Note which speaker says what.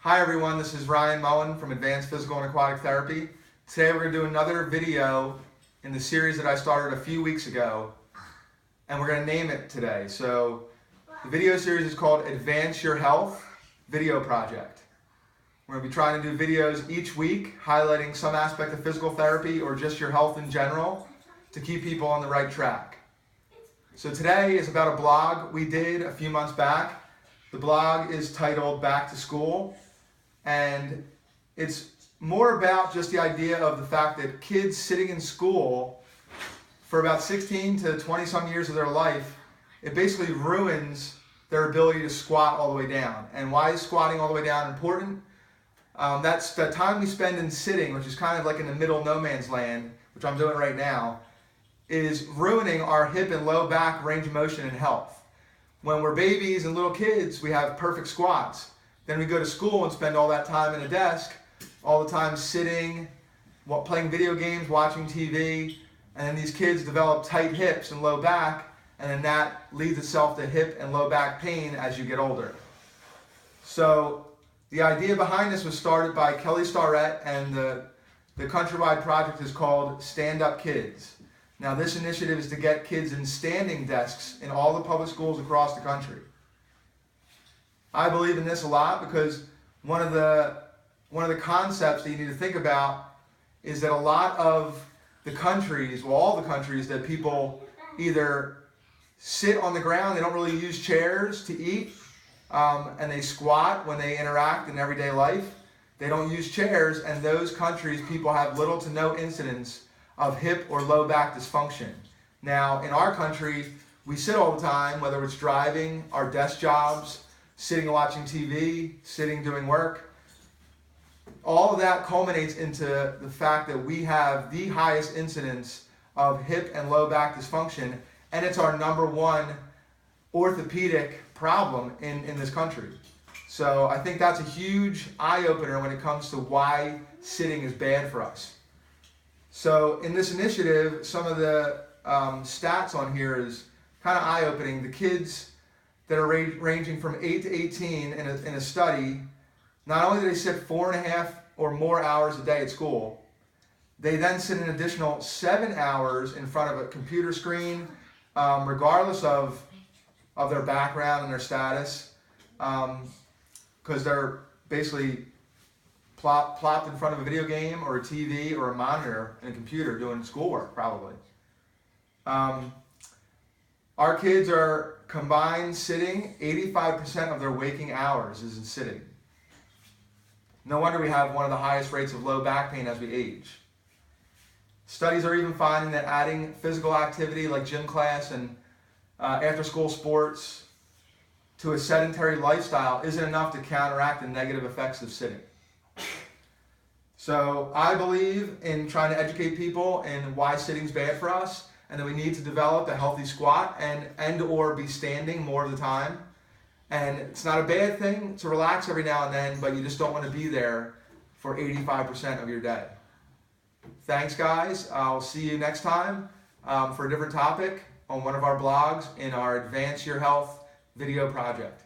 Speaker 1: Hi everyone, this is Ryan Mullen from Advanced Physical and Aquatic Therapy. Today we're going to do another video in the series that I started a few weeks ago, and we're going to name it today. So the video series is called Advance Your Health Video Project. We're going to be trying to do videos each week highlighting some aspect of physical therapy or just your health in general to keep people on the right track. So today is about a blog we did a few months back. The blog is titled Back to School, and it's more about just the idea of the fact that kids sitting in school for about 16 to 20 some years of their life, it basically ruins their ability to squat all the way down. And why is squatting all the way down important? That's the time we spend in sitting, which is kind of like in the middle no man's land, which I'm doing right now, is ruining our hip and low back range of motion and health. When we're babies and little kids, we have perfect squats. Then we go to school and spend all that time in a desk, all the time sitting, playing video games, watching TV, and then these kids develop tight hips and low back, and then that leads itself to hip and low back pain as you get older. So the idea behind this was started by Kelly Starrett, and the countrywide project is called Stand Up Kids. Now this initiative is to get kids in standing desks in all the public schools across the country. I believe in this a lot because one of the concepts that you need to think about is that a lot of the countries, well, all the countries, that people either sit on the ground, they don't really use chairs to eat, and they squat when they interact in everyday life. They don't use chairs, and those countries, people have little to no incidence of hip or low back dysfunction. Now, in our country, we sit all the time, whether it's driving, our desk jobs, sitting watching TV, sitting doing work. All of that culminates into the fact that we have the highest incidence of hip and low back dysfunction, and it's our number one orthopedic problem in this country. So I think that's a huge eye-opener when it comes to why sitting is bad for us. So in this initiative, some of the stats on here is kind of eye-opening. The kids that are ranging from 8 to 18 in a study, not only do they sit 4.5 or more hours a day at school, they then sit an additional 7 hours in front of a computer screen, regardless of their background and their status, because they're basically plopped in front of a video game or a TV or a monitor and a computer doing schoolwork, probably. Our kids are combined sitting, 85% of their waking hours is in sitting. No wonder we have one of the highest rates of low back pain as we age. Studies are even finding that adding physical activity like gym class and after-school sports to a sedentary lifestyle isn't enough to counteract the negative effects of sitting. So I believe in trying to educate people in why sitting is bad for us, and that we need to develop a healthy squat and or be standing more of the time. And it's not a bad thing to relax every now and then, but you just don't want to be there for 85% of your day. Thanks, guys. I'll see you next time for a different topic on one of our blogs in our Advance Your Health video project.